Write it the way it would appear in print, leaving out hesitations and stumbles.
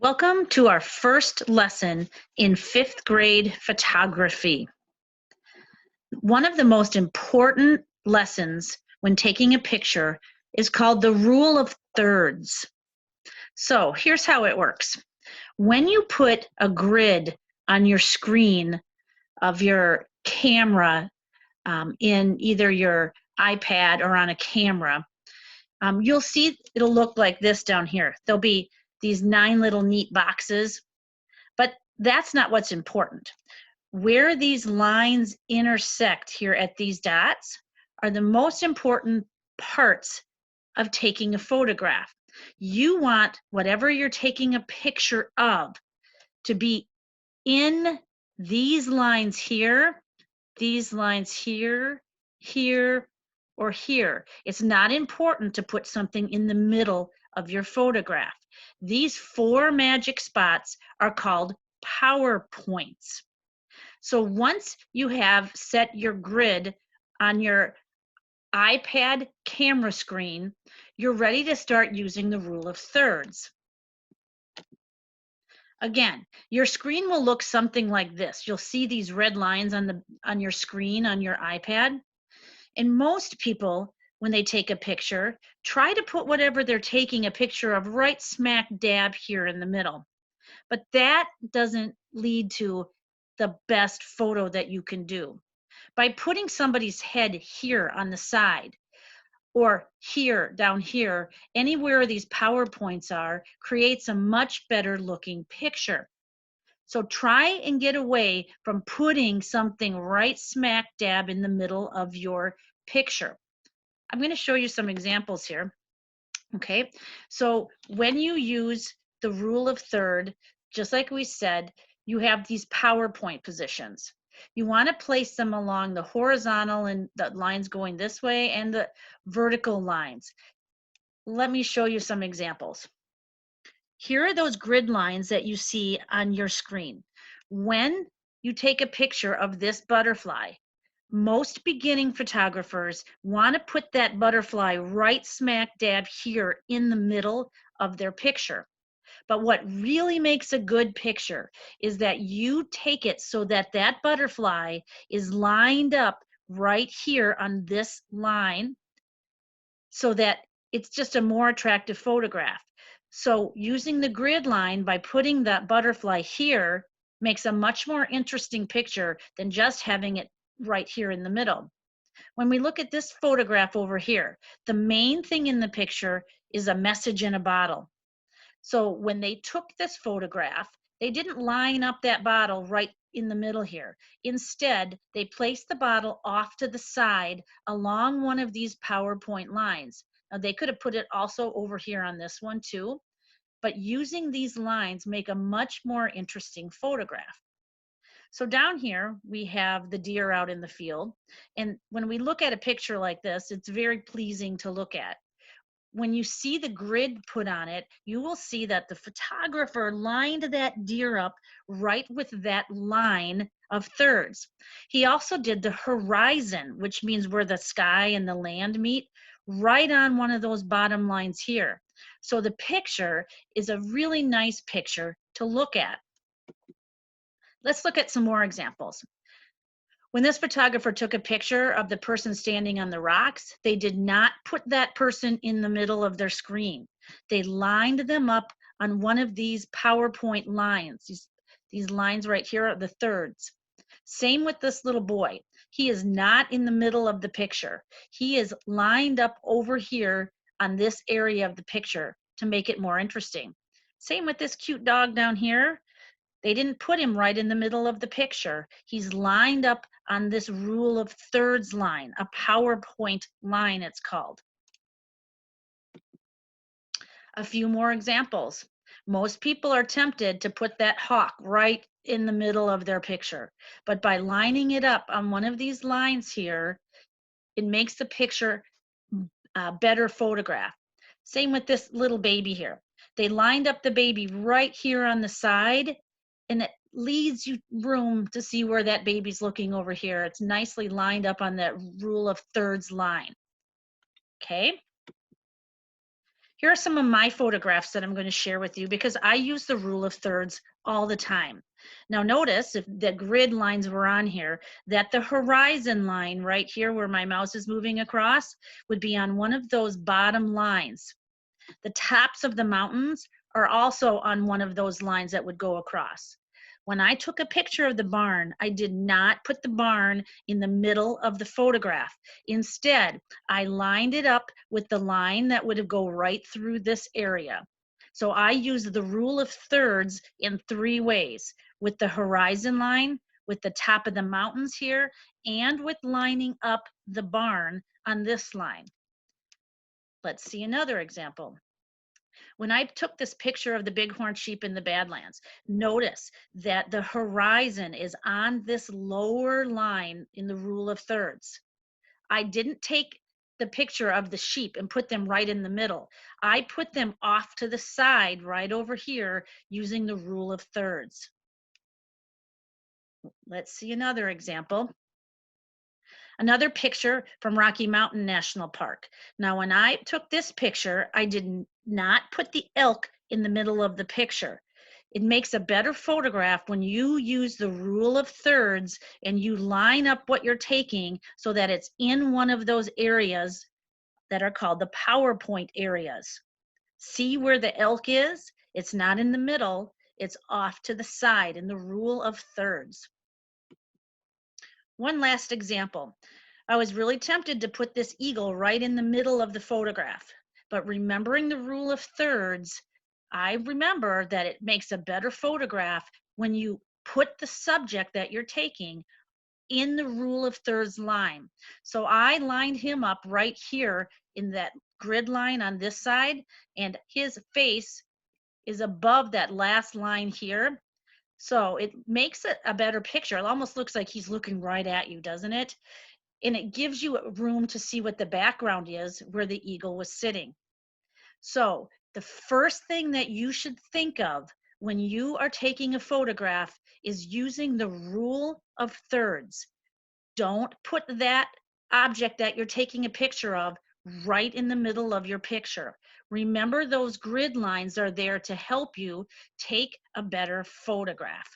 Welcome to our first lesson in fifth grade photography. One of the most important lessons when taking a picture is called the rule of thirds. So here's how it works. When you put a grid on your screen of your camera in either your iPad or on a camera, you'll see it'll look like this down here. There'll be these 9 little neat boxes. But that's not what's important. Where these lines intersect here at these dots are the most important parts of taking a photograph. You want whatever you're taking a picture of to be in these lines here, here, or here. It's not important to put something in the middle of your photograph. These 4 magic spots are called power points. So once you have set your grid on your iPad camera screen, you're ready to start using the rule of thirds. Again, your screen will look something like this. You'll see these red lines on your screen on your iPad. And most people, when they take a picture, try to put whatever they're taking a picture of right smack dab here in the middle. But that doesn't lead to the best photo that you can do. By putting somebody's head here on the side, or here, down here, anywhere these PowerPoints are, creates a much better looking picture. So try and get away from putting something right smack dab in the middle of your picture. I'm going to show you some examples here. Okay, so when you use the rule of third, just like we said, you have these PowerPoint positions. You want to place them along the horizontal and the lines going this way and the vertical lines. Let me show you some examples. Here are those grid lines that you see on your screen. When you take a picture of this butterfly, most beginning photographers want to put that butterfly right smack dab here in the middle of their picture. But what really makes a good picture is that you take it so that that butterfly is lined up right here on this line so that it's just a more attractive photograph. So using the grid line by putting that butterfly here makes a much more interesting picture than just having it right here in the middle. When we look at this photograph over here, the main thing in the picture is a message in a bottle. So when they took this photograph, they didn't line up that bottle right in the middle here. Instead, they placed the bottle off to the side along one of these PowerPoint lines. Now they could have put it also over here on this one too, but using these lines make a much more interesting photograph. So down here, we have the deer out in the field. And when we look at a picture like this, it's very pleasing to look at. When you see the grid put on it, you will see that the photographer lined that deer up right with that line of thirds. He also did the horizon, which means where the sky and the land meet, right on one of those bottom lines here. So the picture is a really nice picture to look at. Let's look at some more examples. When this photographer took a picture of the person standing on the rocks, they did not put that person in the middle of their screen. They lined them up on one of these PowerPoint lines. These lines right here are the thirds. Same with this little boy. He is not in the middle of the picture. He is lined up over here on this area of the picture to make it more interesting. Same with this cute dog down here. They didn't put him right in the middle of the picture. He's lined up on this rule of thirds line, a PowerPoint line it's called. A few more examples. Most people are tempted to put that hawk right in the middle of their picture, but by lining it up on one of these lines here, it makes the picture a better photograph. Same with this little baby here. They lined up the baby right here on the side, and it leaves you room to see where that baby's looking over here. It's nicely lined up on that rule of thirds line. Okay. Here are some of my photographs that I'm going to share with you because I use the rule of thirds all the time. Now notice if the grid lines were on here, that the horizon line right here where my mouse is moving across would be on one of those bottom lines. The tops of the mountains are also on one of those lines that would go across. When I took a picture of the barn, I did not put the barn in the middle of the photograph. Instead, I lined it up with the line that would go right through this area. So I used the rule of thirds in 3 ways: with the horizon line, with the top of the mountains here, and with lining up the barn on this line. Let's see another example. When I took this picture of the bighorn sheep in the Badlands, notice that the horizon is on this lower line in the rule of thirds. I didn't take the picture of the sheep and put them right in the middle. I put them off to the side right over here using the rule of thirds. Let's see another example. Another picture from Rocky Mountain National Park. Now, when I took this picture, I did not put the elk in the middle of the picture. It makes a better photograph when you use the rule of thirds and you line up what you're taking so that it's in one of those areas that are called the PowerPoint areas. See where the elk is? It's not in the middle, it's off to the side in the rule of thirds. One last example. I was really tempted to put this eagle right in the middle of the photograph, but remembering the rule of thirds, I remember that it makes a better photograph when you put the subject that you're taking in the rule of thirds line. So I lined him up right here in that grid line on this side, and his face is above that last line here. So it makes it a better picture. It almost looks like he's looking right at you, doesn't it? And it gives you room to see what the background is where the eagle was sitting. So the first thing that you should think of when you are taking a photograph is using the rule of thirds. Don't put that object that you're taking a picture of right in the middle of your picture. Remember, those grid lines are there to help you take a better photograph.